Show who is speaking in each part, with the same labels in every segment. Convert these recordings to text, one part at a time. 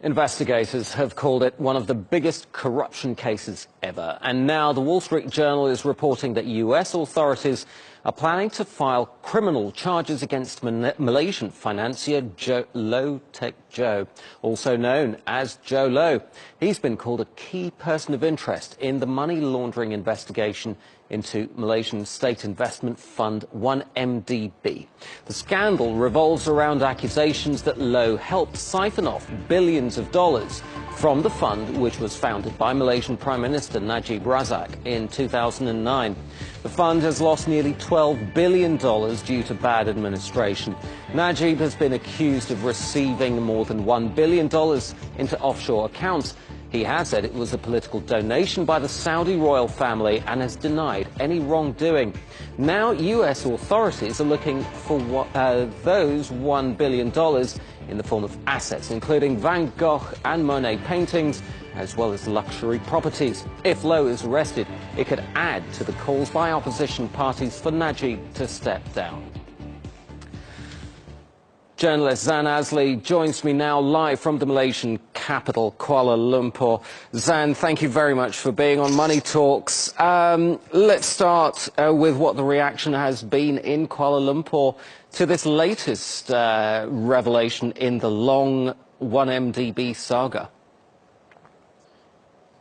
Speaker 1: Investigators have called it one of the biggest corruption cases ever. And now the Wall Street Journal is reporting that US authorities are planning to file criminal charges against Malaysian financier Loh Teck Joe, also known as Jho Low. He's been called a key person of interest in the money laundering investigation into Malaysian State Investment Fund 1MDB. The scandal revolves around accusations that Loh helped siphon off billions of dollars from the fund, which was founded by Malaysian Prime Minister Najib Razak in 2009. The fund has lost nearly $12 billion due to bad administration. Najib has been accused of receiving more than $1 billion into offshore accounts. He has said it was a political donation by the Saudi royal family and has denied any wrongdoing. Now US authorities are looking for those $1 billion in the form of assets, including Van Gogh and Monet paintings, as well as luxury properties. If Loh is arrested, it could add to the calls by opposition parties for Najib to step down. Journalist Zan Azli joins me now live from the Malaysian capital, Kuala Lumpur. Zan, thank you very much for being on Money Talks. Let's start with what the reaction has been in Kuala Lumpur to this latest revelation in the long 1MDB saga.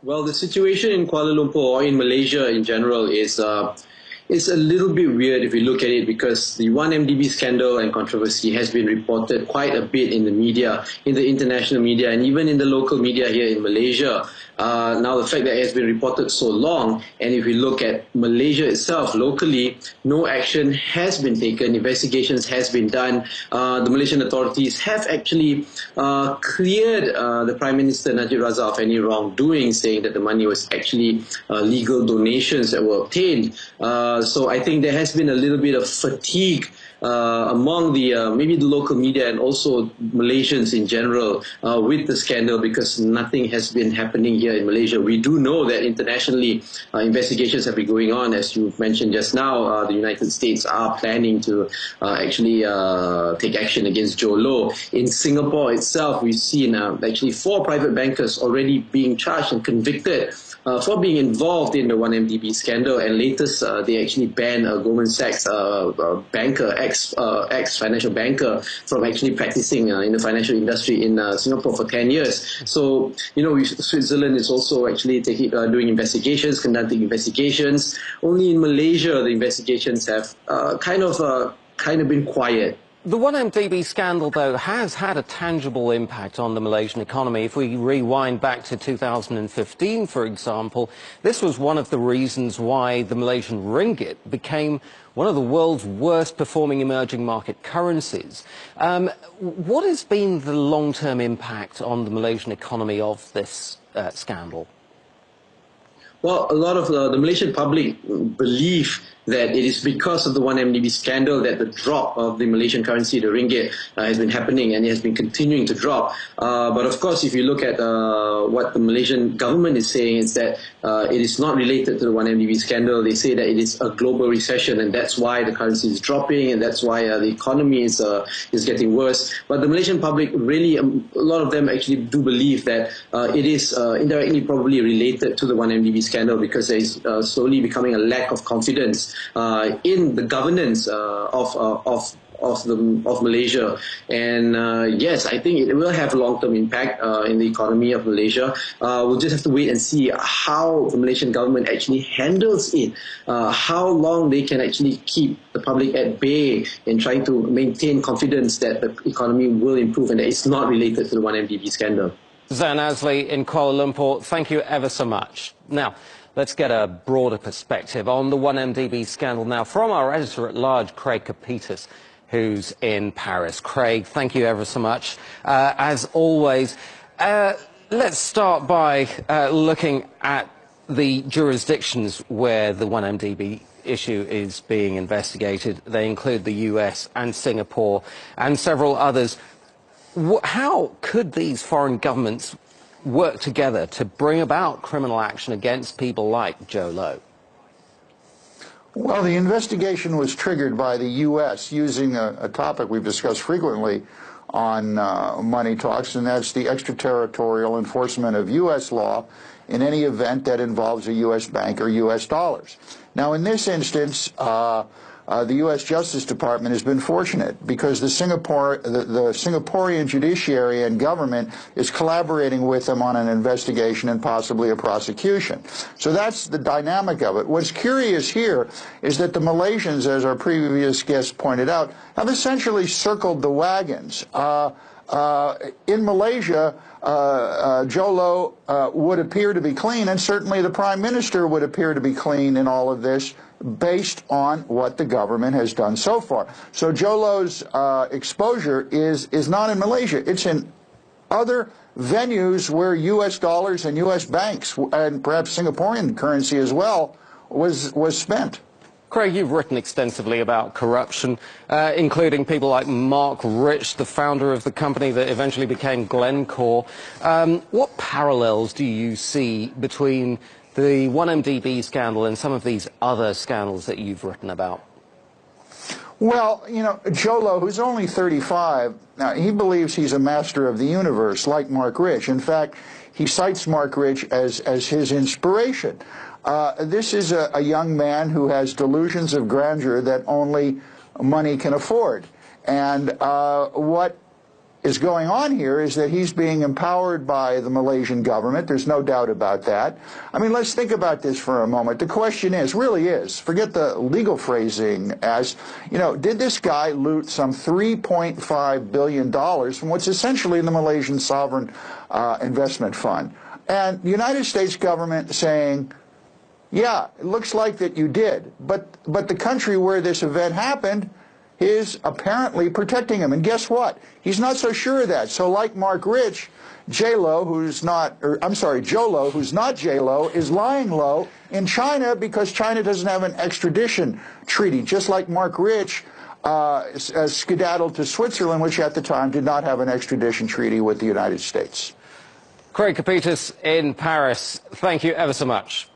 Speaker 2: Well, the situation in Kuala Lumpur, or in Malaysia in general, is a little bit weird if you look at it, because the 1MDB scandal and controversy has been reported quite a bit in the media, in the international media, and even in the local media here in Malaysia. Now, the fact that it has been reported so long, and if we look at Malaysia itself, locally, no action has been taken, investigations has been done. The Malaysian authorities have actually cleared the Prime Minister Najib Razak of any wrongdoing, saying that the money was actually legal donations that were obtained. So I think there has been a little bit of fatigue among the maybe the local media and also Malaysians in general with the scandal, because nothing has been happening here in Malaysia. We do know that internationally investigations have been going on. As you mentioned just now, the United States are planning to actually take action against Jho Low. In Singapore itself, we've seen actually 4 private bankers already being charged and convicted for being involved in the 1MDB scandal, and latest they actually banned Goldman Sachs banker, ex-financial banker, from actually practicing in the financial industry in Singapore for 10 years. So, you know, Switzerland is also actually doing investigations, conducting investigations. Only in Malaysia the investigations have kind of been quiet.
Speaker 1: The 1MDB scandal, though, has had a tangible impact on the Malaysian economy. If we rewind back to 2015, for example, this was one of the reasons why the Malaysian ringgit became one of the world's worst performing emerging market currencies. What has been the long-term impact on the Malaysian economy of this scandal?
Speaker 2: Well, a lot of the Malaysian public believe that it is because of the 1MDB scandal that the drop of the Malaysian currency, the ringgit, has been happening, and it has been continuing to drop. But of course, if you look at what the Malaysian government is saying, is that it is not related to the 1MDB scandal. They say that it is a global recession, and that's why the currency is dropping, and that's why the economy is getting worse. But the Malaysian public really, a lot of them actually do believe that it is indirectly probably related to the 1MDB scandal, because there is slowly becoming a lack of confidence in the governance of Malaysia. And yes, I think it will have a long-term impact in the economy of Malaysia. We'll just have to wait and see how the Malaysian government actually handles it, how long they can actually keep the public at bay in trying to maintain confidence that the economy will improve and that it's not related to the 1MDB scandal.
Speaker 1: Zan Azli in Kuala Lumpur, thank you ever so much. Now, let's get a broader perspective on the 1MDB scandal now from our editor-at-large, Craig Kapitas, who's in Paris. Craig, thank you ever so much. As always, let's start by looking at the jurisdictions where the 1MDB issue is being investigated. They include the US and Singapore and several others. How could these foreign governments work together to bring about criminal action against people like Jho Low?
Speaker 3: Well, the investigation was triggered by the U.S. using a topic we've discussed frequently on money talks, and that's the extraterritorial enforcement of U.S. law in any event that involves a U.S. bank or U.S. dollars. Now, in this instance, the U.S. Justice Department has been fortunate because the Singaporean judiciary and government is collaborating with them on an investigation and possibly a prosecution. So that's the dynamic of it. What's curious here is that the Malaysians, as our previous guest pointed out, have essentially circled the wagons. In Malaysia, Jho Low would appear to be clean, and certainly the Prime Minister would appear to be clean in all of this, based on what the government has done so far. So Jho Low's exposure is not in Malaysia. It's in other venues where U.S. dollars and U.S. banks, and perhaps Singaporean currency as well, was spent.
Speaker 1: Craig, you've written extensively about corruption, including people like Mark Rich, the founder of the company that eventually became Glencore. What parallels do you see between the 1MDB scandal and some of these other scandals that you've written about?
Speaker 3: Well, you know, Jho Low, who's only 35, now he believes he's a master of the universe, like Mark Rich. In fact, he cites Mark Rich as his inspiration. This is a young man who has delusions of grandeur that only money can afford. And what is going on here is that he's being empowered by the Malaysian government. There's no doubt about that. I mean, let's think about this for a moment. The question is, really is, forget the legal phrasing, as, you know, did this guy loot some $3.5 billion from what's essentially the Malaysian sovereign investment fund? And the United States government saying, yeah, it looks like that you did, but the country where this event happened is apparently protecting him. And guess what? He's not so sure of that. So like Mark Rich, Jho Low, who's not J Lo, is lying low in China because China doesn't have an extradition treaty, just like Mark Rich skedaddled to Switzerland, which at the time did not have an extradition treaty with the United States.
Speaker 1: Craig Kapitis in Paris, thank you ever so much.